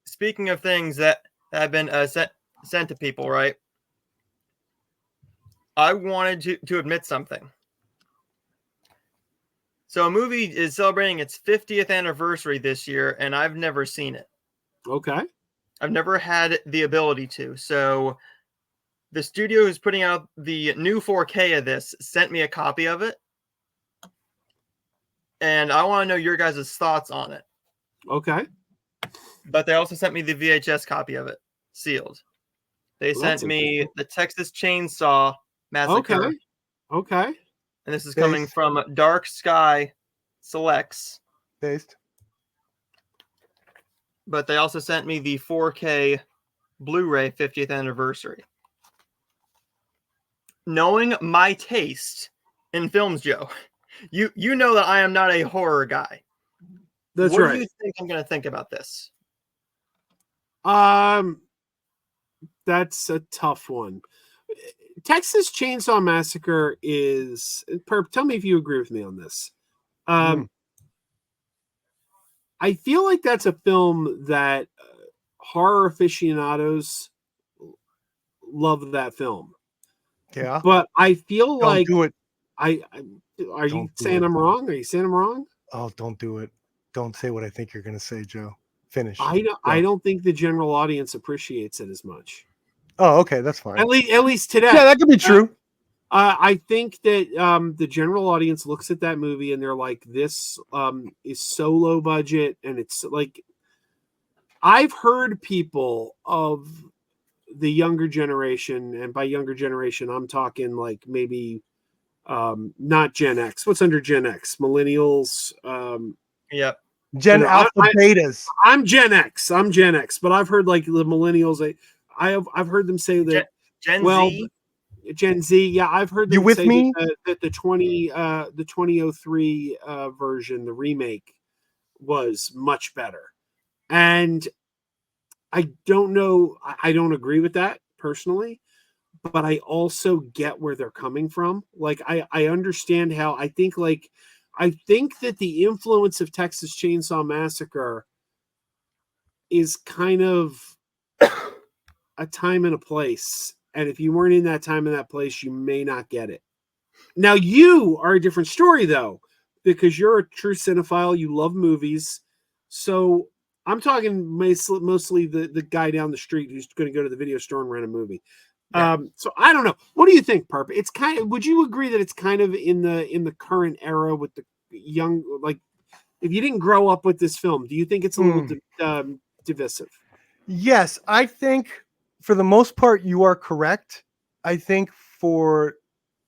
Speaking of things that have been sent to people, right? I wanted to admit something. So a movie is celebrating its 50th anniversary this year, and I've never seen it. Okay. I've never had the ability to. So the studio who's putting out the new 4K of this sent me a copy of it. And I want to know your guys' thoughts on it. Okay. But they also sent me the VHS copy of it, sealed. They sent me the Texas Chainsaw Massacre. Okay. And this is coming from Dark Sky Selects. Based. But they also sent me the 4K Blu-ray 50th anniversary. Knowing my taste in films, Joe, you know that I am not a horror guy. That's what right. do you think I'm going to think about this? That's a tough one. Texas Chainsaw Massacre is... Perp, tell me if you agree with me on this. I feel like that's a film that horror aficionados love that film. Yeah. But I feel Don't do it. Are you saying I'm wrong? Are you saying I'm wrong? Oh, don't do it. Don't say what I think you're going to say, Joe. Finish. I don't think the general audience appreciates it as much. Oh, okay. That's fine. At least today. Yeah, that could be true. I think that the general audience looks at that movie and they're like, this is so low budget. And it's like, I've heard people of the younger generation, and by younger generation, I'm talking like maybe not Gen X. What's under Gen X? Millennials. Yep. Gen Alpha Betas. I'm Gen X. But I've heard like the millennials. I've heard them say that. Gen Z. Gen Z. Yeah, I've heard them You with say me? That the 2003 version, the remake, was much better. And I don't know. I don't agree with that personally, but I also get where they're coming from. Like I understand how I think that the influence of Texas Chainsaw Massacre is kind of a time and a place. And if you weren't in that time and that place, you may not get it. Now you are a different story though, because you're a true cinephile. You love movies. So I'm talking mostly the guy down the street who's going to go to the video store and rent a movie. Yeah. So I don't know. What do you think, Perp? It's kind of. Would you agree that it's kind of in the current era with the young? Like, if you didn't grow up with this film, do you think it's a little divisive? Yes, I think for the most part you are correct. I think for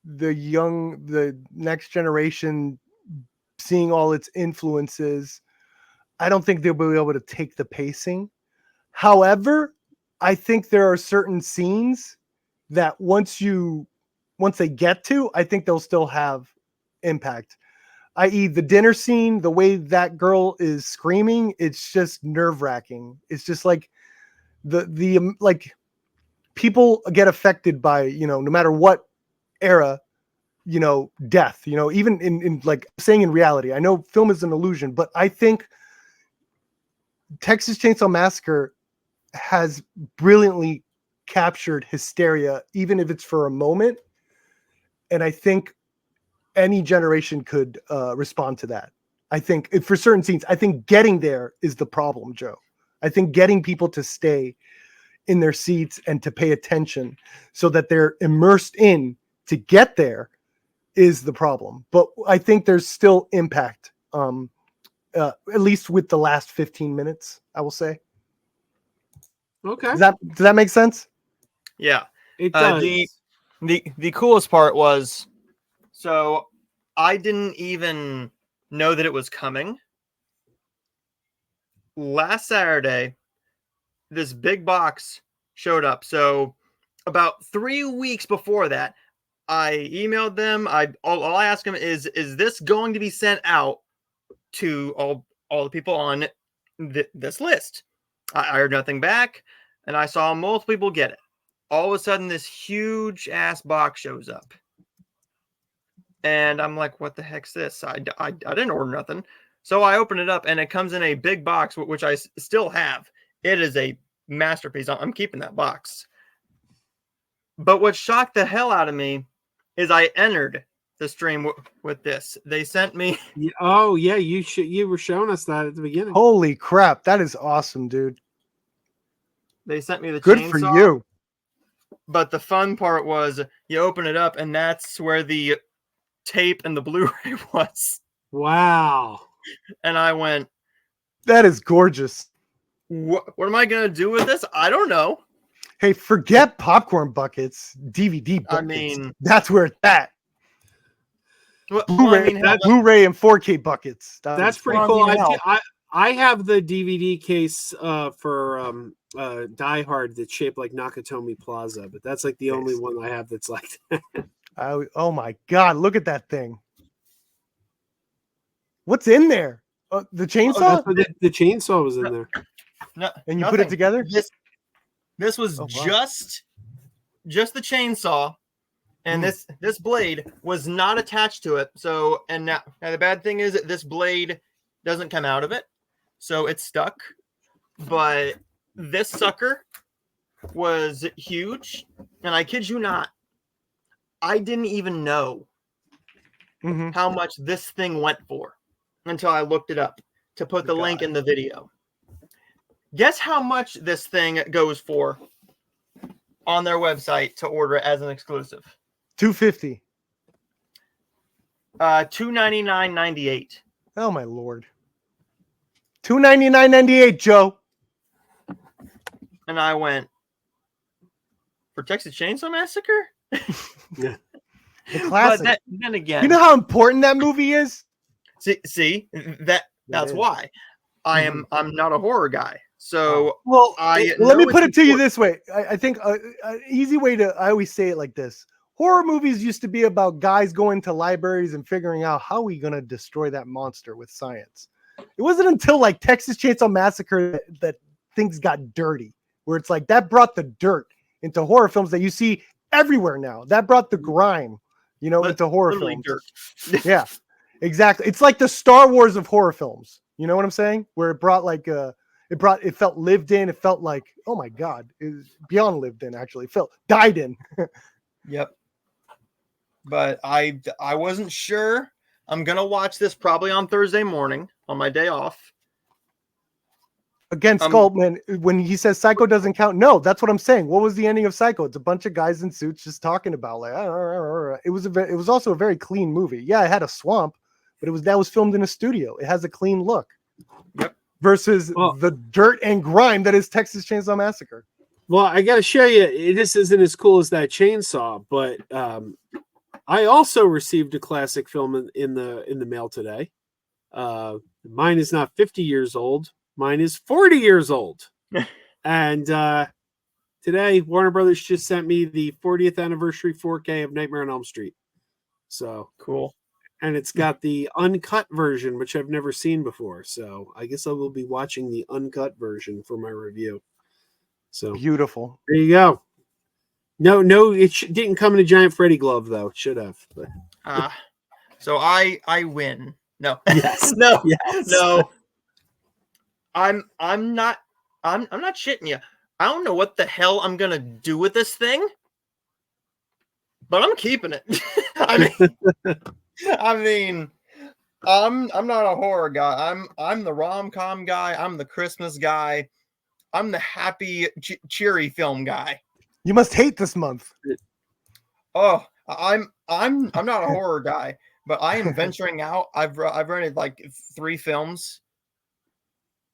the next generation, seeing all its influences, I don't think they'll be able to take the pacing. However, I think there are certain scenes that once they get to, I think they'll still have impact. I.e. the dinner scene, the way that girl is screaming, it's just nerve-wracking. It's just like the like people get affected by, no matter what era, death, even in like saying in reality. I know film is an illusion, but I think Texas Chainsaw Massacre has brilliantly captured hysteria, even if it's for a moment. And I think any generation could respond to that. I think for certain scenes, I think getting there is the problem, Joe. I think getting people to stay in their seats and to pay attention so that they're immersed in to get there is the problem. But I think there's still impact, at least with the last 15 minutes, I will say. Okay. Does that make sense? Yeah. It does. The coolest part was, so I didn't even know that it was coming. Last Saturday, this big box showed up. So about 3 weeks before that, I emailed them. All I asked them is this going to be sent out to all the people on this list? I heard nothing back, and I saw multiple people get it. All of a sudden, this huge ass box shows up. And I'm like, what the heck's this? I didn't order nothing. So I open it up, and it comes in a big box, which I still have. It is a masterpiece. I'm keeping that box. But what shocked the hell out of me is I entered the stream with this. They sent me. Oh yeah, you were showing us that at the beginning. Holy crap, that is awesome, dude. They sent me the Good chainsaw. for you. But the fun part was you open it up, and that's where the tape and the Blu-ray was. Wow. And I went, that is gorgeous. What am I going to do with this? I don't know. Hey, forget popcorn buckets, DVD buckets. I mean, that's where it's at. Well, Blu-ray, I mean, Blu-ray and 4K buckets. That's pretty cool. I have the DVD case for Die Hard that's shaped like Nakatomi Plaza, but that's like the only one I have that's like that. Oh my God, look at that thing. What's in there? The chainsaw? The chainsaw was in there. No, and you put it together? This was just the chainsaw, and this blade was not attached to it. So, and now the bad thing is that this blade doesn't come out of it, so it's stuck. But this sucker was huge, and I kid you not, I didn't even know how much this thing went for until I looked it up to put the link in the video. Guess how much this thing goes for on their website to order it as an exclusive? $250. $299.98. Oh my Lord. $299.98, Joe. And I went, for Texas Chainsaw Massacre? Yeah. The classic. But then again, you know how important that movie is? See that's why I'm not a horror guy. So let me put it to you this way. I think an easy way I always say it like this. Horror movies used to be about guys going to libraries and figuring out how we going to destroy that monster with science. It wasn't until like Texas Chainsaw Massacre that things got dirty, where it's like that brought the dirt into horror films that you see everywhere now. That brought the grime, into horror films. Dirt. Yeah, exactly. It's like the Star Wars of horror films. You know what I'm saying? Where it brought like it felt lived in. It felt like, oh my God, it was beyond lived in. Actually, it felt died in. Yep. But I wasn't sure. I'm gonna watch this probably on Thursday morning on my day off. Again, Sculptman, when he says Psycho doesn't count, no, that's what I'm saying. What was the ending of Psycho? It's a bunch of guys in suits just talking about like it was also a very clean movie. Yeah, it had a swamp, but that was filmed in a studio. It has a clean look. Yep. Versus the dirt and grime that is Texas Chainsaw Massacre. Well, I got to show you. This isn't as cool as that chainsaw, but I also received a classic film in the mail today. Mine is not 50 years old. Mine is 40 years old. And today, Warner Brothers just sent me the 40th anniversary 4K of Nightmare on Elm Street. So cool. And it's got the uncut version, which I've never seen before. So I guess I will be watching the uncut version for my review. So beautiful. There you go. No, it didn't come in a giant Freddy glove though. It should have. But. So I win. No. Yes. No. Yes. No. I'm not shitting you. I don't know what the hell I'm gonna do with this thing, but I'm keeping it. I mean, I'm not a horror guy. I'm the rom-com guy. I'm the Christmas guy. I'm the happy, cheery film guy. You must hate this month. Oh, I'm not a horror guy, but I am venturing out. I've rented like 3 films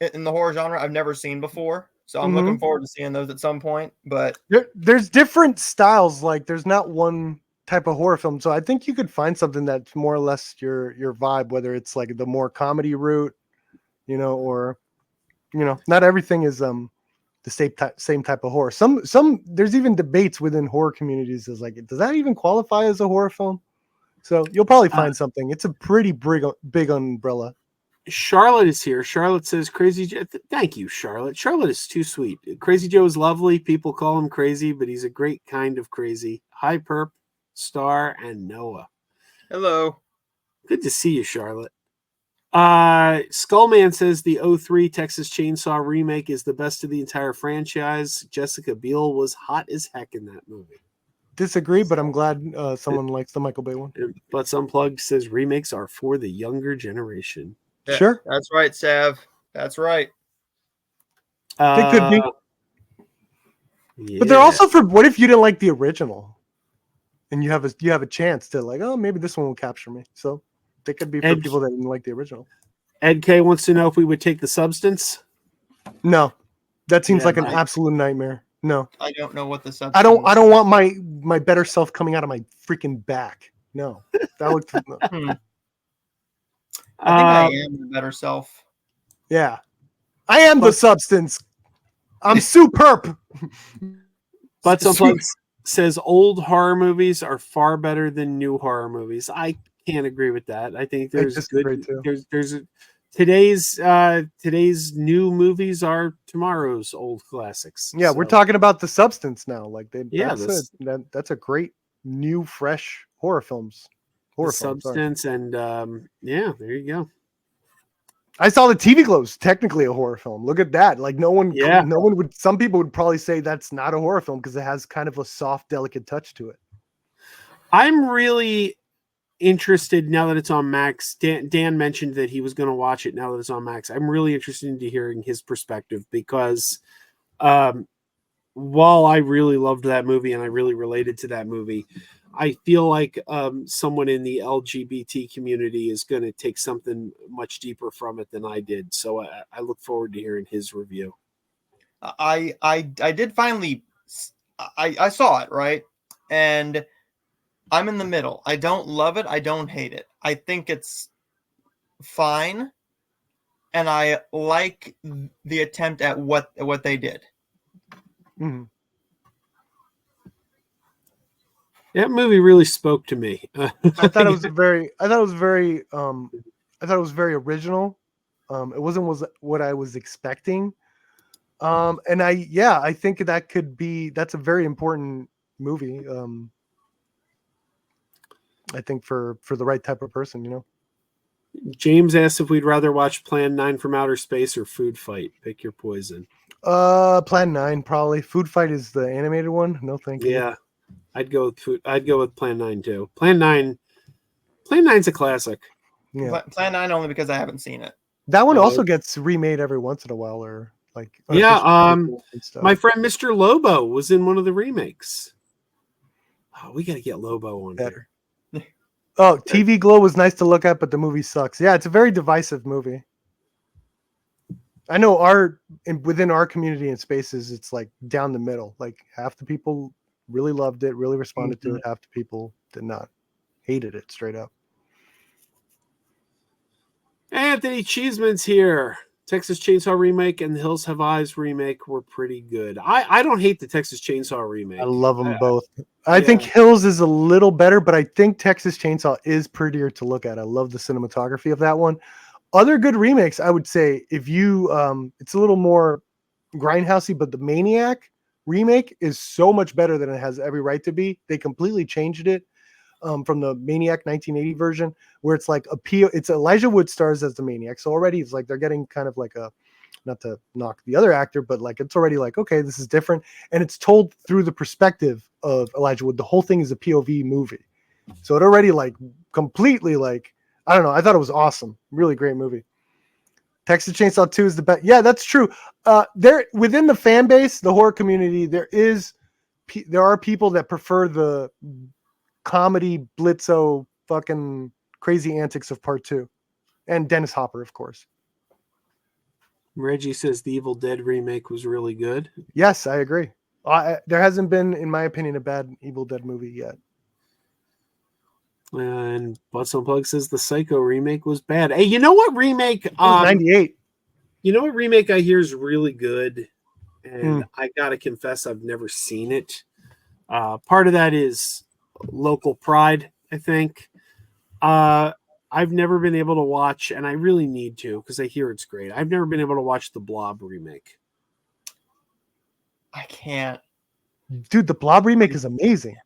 in the horror genre I've never seen before. So I'm looking forward to seeing those at some point. But there's different styles. Like there's not one type of horror film. So I think you could find something that's more or less your vibe, whether it's like the more comedy route, or not everything is the same type of horror. Some there's even debates within horror communities as like, does that even qualify as a horror film? So you'll probably find something. It's a pretty big umbrella. Charlotte is here. Charlotte says, Crazy Joe. Thank you, Charlotte. Charlotte is too sweet. Crazy Joe is lovely. People call him crazy, but he's a great kind of crazy. Hi, Perp, Star, and Noah. Hello. Good to see you, Charlotte. Skullman says the '03 Texas Chainsaw remake is the best of the entire franchise. Jessica Biel was hot as heck in that movie. Disagree, but I'm glad someone likes the Michael Bay one. But Unplugged says remakes are for the younger generation. Yeah, Sure. that's right, Sav. That's right. They could be. Yeah. But they're also for what if you didn't like the original? And you have a chance to like, oh, maybe this one will capture me. So they could be for people that didn't like the original. Ed K wants to know if we would take the Substance. No. That seems Yeah, like an right. absolute nightmare. No. I don't know what the substance. I don't want my better self coming out of my freaking back. No. That would no. I think I am the better self. Yeah. I am the substance. I'm superb. But Unplugged says old horror movies are far better than new horror movies. I can't agree with that. I think there's good. There's today's new movies are tomorrow's old classics. Yeah, we're talking about the substance now. Like that's a great new fresh horror films. Substance and yeah, there you go. I saw the TV Glow's technically a horror film. Look at that. Like no one would. Some people would probably say that's not a horror film because it has kind of a soft, delicate touch to it. I'm really interested now that it's on Max. Dan mentioned that he was going to watch it now that it's on Max. I'm really interested in hearing his perspective because while I really loved that movie and I really related to that movie, I feel like someone in the LGBT community is going to take something much deeper from it than I did. So I look forward to hearing his review. I did finally, I saw it, right? And I'm in the middle. I don't love it. I don't hate it. I think it's fine. And I like the attempt at what they did. Mm-hmm. That movie really spoke to me. I thought it was very original. It wasn't what I was expecting. And I think that's a very important movie. I think for the right type of person, you know. James asked if we'd rather watch Plan 9 from Outer Space or Food Fight. Pick your poison. Plan 9 probably. Food Fight is the animated one. No, thank you. Yeah. I'd go with Plan 9 too. Plan 9's a classic. Yeah. Plan 9 only because I haven't seen it. That one also gets remade every once in a while, or like my friend Mr. Lobo was in one of the remakes. Oh, we got to get Lobo on better. Oh, TV Glow was nice to look at, but the movie sucks. Yeah, it's a very divisive movie. I know within our community and spaces, it's like down the middle. Like half the people really loved it, really responded to it. Half the people did not, hated it straight up. Anthony Cheeseman's here. Texas Chainsaw remake and the Hills Have Eyes remake were pretty good. I don't hate the Texas Chainsaw remake. I love them both. I think Hills is a little better, but I think Texas Chainsaw is prettier to look at. I love the cinematography of that one. Other good remakes, I would say, if you it's a little more grindhousey, but the Maniac remake is so much better than it has every right to be. They completely changed it from the Maniac 1980 version, where it's like it's Elijah Wood stars as the Maniac. So already it's like they're getting kind of like not to knock the other actor, but like it's already like, okay, this is different. And it's told through the perspective of Elijah Wood. The whole thing is a POV movie. So it already like completely like, I don't know. I thought it was awesome. Really great movie. Texas Chainsaw 2 is the best. Yeah, that's true. There within the fan base, the horror community, there are people that prefer the comedy blitzo fucking crazy antics of part 2, and Dennis Hopper, of course. Reggie says the Evil Dead remake was really good. Yes, I agree. There hasn't been, in my opinion, a bad Evil Dead movie yet. And Butts Unplugged says the Psycho remake was bad. Hey, you know what remake? 98. You know what remake I hear is really good, and I gotta confess I've never seen it. Part of that is local pride, I think. I've never been able to watch, and I really need to because I hear it's great. I've never been able to watch the Blob remake. I can't. Dude, the Blob remake is amazing.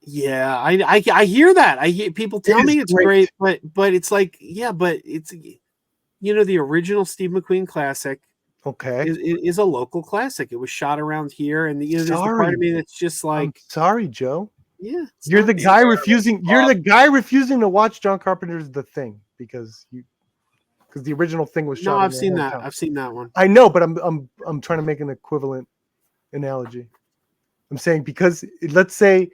Yeah, I hear that. I hear people tell is me it's great. great, but it's like, yeah, but it's, the original Steve McQueen classic Okay. is a local classic. It was shot around here, and there's the part Sorry. of me that's just I'm like, sorry, Joe. yeah, it's You're not the it's guy not- refusing. You're the guy refusing to watch John Carpenter's The Thing because the original Thing was No, shot in I've your seen that. hometown. I've seen that one. I know, but I'm trying to make an equivalent analogy. I'm saying because let's say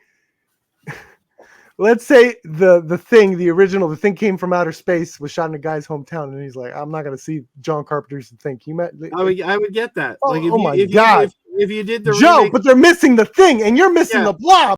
the Thing, the original, The Thing came from outer space, was shot in a guy's hometown, and he's like, I'm not gonna see John Carpenter's The Thing. I would get that. Like Oh my God, if you did the Joe, remake, but they're missing the Thing, and you're missing yeah, the Blob.